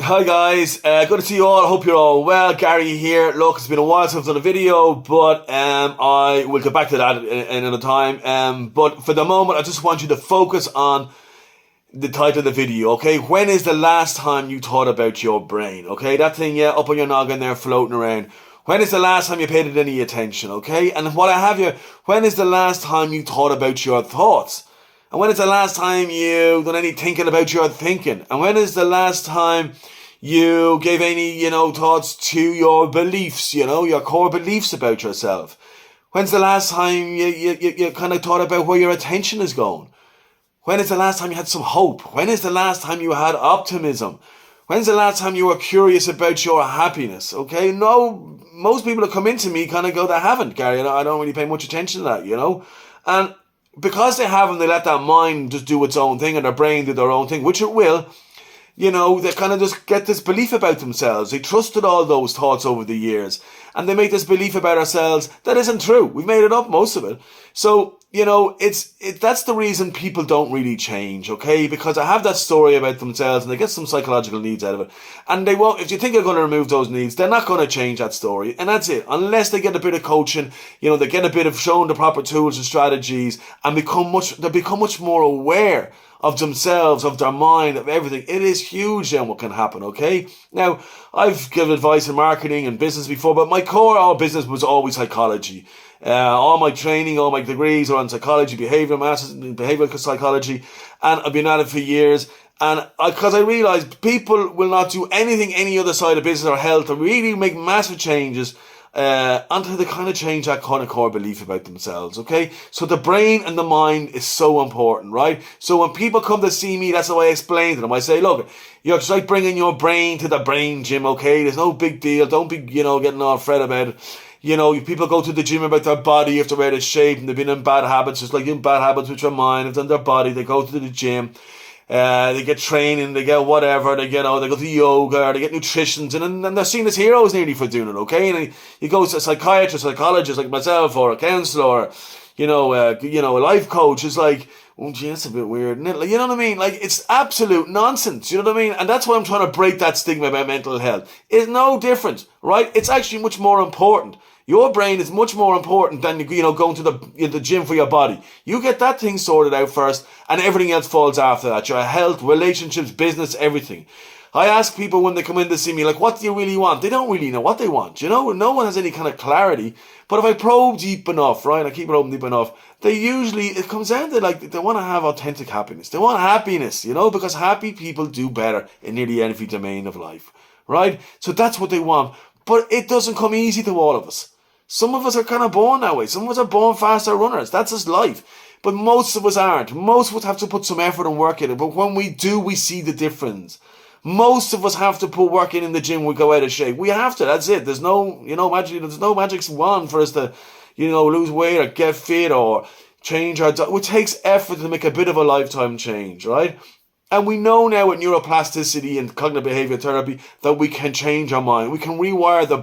Hi guys, good to see you all. I hope you're all well. Gary here. Look, it's been a while since I've done a video, but I will get back to that in another time. But for the moment, I just want you to focus on the title of the video, okay? When is the last time you thought about your brain, okay? That thing, yeah, up on your noggin there floating around. When is the last time you paid it any attention, okay? And what I have here, when is the last time you thought about your thoughts? And when is the last time you done any thinking about your thinking? And when is the last time you gave any, thoughts to your beliefs, your core beliefs about yourself? When's the last time you kind of thought about where your attention is going? When is the last time you had some hope? When is the last time you had optimism? When's the last time you were curious about your happiness? Okay, no, most people that come into me kind of go, they haven't, Gary. I don't really pay much attention to that, And because they haven't, they let that mind just do its own thing and their brain do their own thing, which it will. They kind of just get this belief about themselves. They trusted all those thoughts over the years. And they make this belief about ourselves that isn't true. We've made it up, most of it. So, that's the reason people don't really change, okay? Because I have that story about themselves and they get some psychological needs out of it. And they won't, if you think they're going to remove those needs, they're not going to change that story. And that's it. Unless they get a bit of coaching, they get a bit of showing the proper tools and strategies and become much more aware of themselves, of their mind, of everything. It is huge then what can happen, okay? Now, I've given advice in marketing and business before, but my core of business was always psychology. All my training, all my degrees are on psychology, behavioral masters in behavioral psychology, and I've been at it for years. And because I realised people will not do anything any other side of business or health or really make massive changes until they kind of change that kind of core belief about themselves, okay? So the brain and the mind is so important, right? So when people come to see me, that's the way I explain to them. I say, look, you're just like bringing your brain to the brain gym, okay? There's no big deal. Don't be, getting all fret about it. People go to the gym about their body if they're out of shape and they've been in bad habits, just like in bad habits with your mind, have done their body, they go to the gym. They get training, they get whatever, they go to yoga, or they get nutritions, and they're seen as heroes nearly for doing it, okay? And you go to a psychiatrist, psychologist like myself, or a counsellor, or, a life coach is like, oh gee, that's a bit weird, isn't it? You know what I mean? Like, it's absolute nonsense, you know what I mean? And that's why I'm trying to break that stigma about mental health. It's no different, right? It's actually much more important. Your brain is much more important than, going to the gym for your body. You get that thing sorted out first and everything else falls after that. Your health, relationships, business, everything. I ask people when they come in to see me, like, what do you really want? They don't really know what they want, No one has any kind of clarity. But if I probe deep enough, right, I keep probing deep enough, it comes down to, like, they want to have authentic happiness. They want happiness, because happy people do better in nearly every domain of life, right? So that's what they want. But it doesn't come easy to all of us. Some of us are kind of born that way. Some of us are born faster runners. That's just life. But most of us aren't. Most of us have to put some effort and work in it. But when we do, we see the difference. Most of us have to put work in the gym. We go out of shape. We have to. That's it. There's no, magic. There's no magic wand for us to, lose weight or get fit or change our diet. It takes effort to make a bit of a lifetime change, right? And we know now with neuroplasticity and cognitive behavioral therapy that we can change our mind. We can rewire the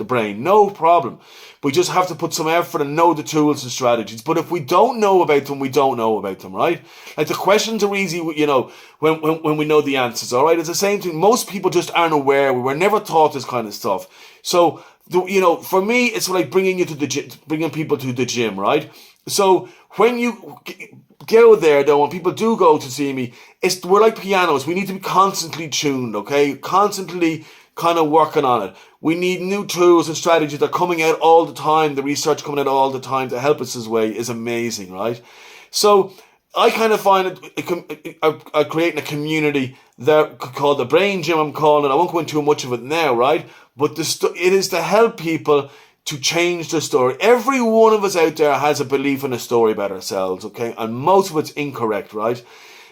brain, no problem. We just have to put some effort and know the tools and strategies. But if we don't know about them, we don't know about them, right? Like, the questions are easy, when we know the answers, all right? It's the same thing. Most people just aren't aware. We were never taught this kind of stuff. So, for me, it's like bringing people to the gym, right? So when you go there, though, when people do go to see me, we're like pianos. We need to be constantly tuned, okay? Constantly kind of working on it. We need new tools and strategies that are coming out all the time. The research coming out all the time to help us this way is amazing, right? So I kind of find it creating a community that called the Brain Gym, I'm calling it. I won't go into too much of it now, right? But it is to help people to change the story. Every one of us out there has a belief in a story about ourselves, okay? And most of it's incorrect, right?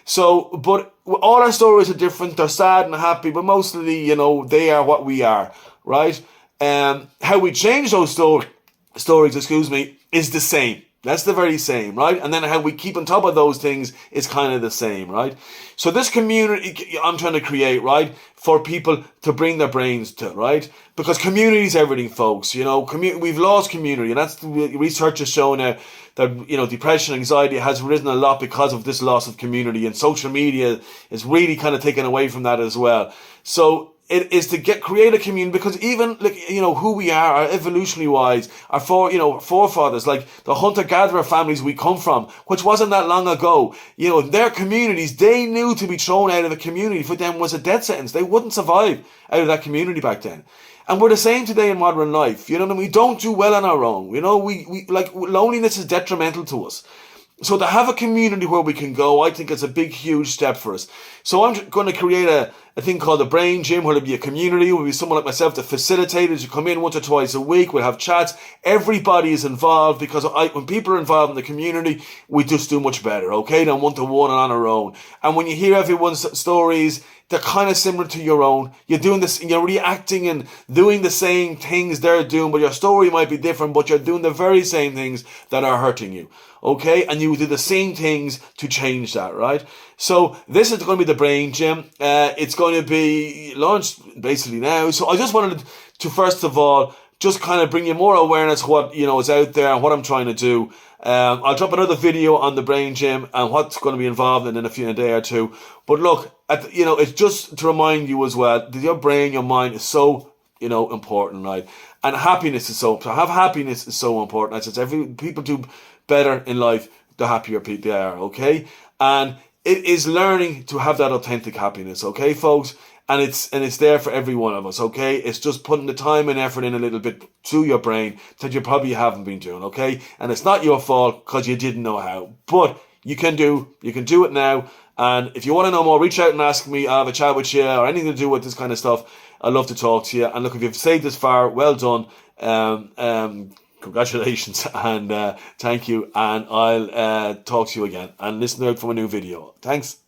So, but all our stories are different. They're sad and happy, but mostly, they are what we are, right? How we change those stories, is the same. That's the very same, right? And then how we keep on top of those things is kind of the same, right? So this community I'm trying to create, right, for people to bring their brains to, right? Because community is everything, folks. You know, we've lost community, and that's the research has shown now that, you know, depression, anxiety has risen a lot because of this loss of community, and social media is really kind of taken away from that as well. So it is to create a community, because even, like, you know, who we are, our evolutionary wise, our forefathers, like the hunter-gatherer families we come from, which wasn't that long ago, you know, their communities, they knew to be thrown out of the community for them was a death sentence. They wouldn't survive out of that community back then. And we're the same today in modern life, you know, and we don't do well on our own. You know, we like, loneliness is detrimental to us. So to have a community where we can go, I think it's a big, huge step for us. So I'm going to create a thing called the Brain Gym, where there'll be a community, where will be someone like myself to facilitate it. You come in once or twice a week, we'll have chats. Everybody is involved, because when people are involved in the community, we just do much better, okay, than one-to-one and on our own. And when you hear everyone's stories, they're kind of similar to your own. You're doing this, you're reacting and doing the same things they're doing, but your story might be different, but you're doing the very same things that are hurting you. Okay, and you do the same things to change that, right? So this is going to be the Brain Gym. It's going to be launched basically now. So I just wanted to, first of all, just kind of bring you more awareness what, you know, is out there and what I'm trying to do. I'll drop another video on the Brain Gym and what's going to be involved in a day or two. But look, you know, it's just to remind you as well that your brain, your mind is so, you know, important, right? And happiness is to have happiness is so important. As people do better in life, the happier people they are, okay? And it is learning to have that authentic happiness, okay, folks? And it's there for every one of us, okay? It's just putting the time and effort in a little bit to your brain that you probably haven't been doing, okay? And it's not your fault because you didn't know how. But you can do it now. And if you want to know more, reach out and ask me. I'll have a chat with you, or anything to do with this kind of stuff. I'd love to talk to you. And look, if you've stayed this far, well done. Congratulations and thank you. And I'll talk to you again. And listen out for a new video. Thanks.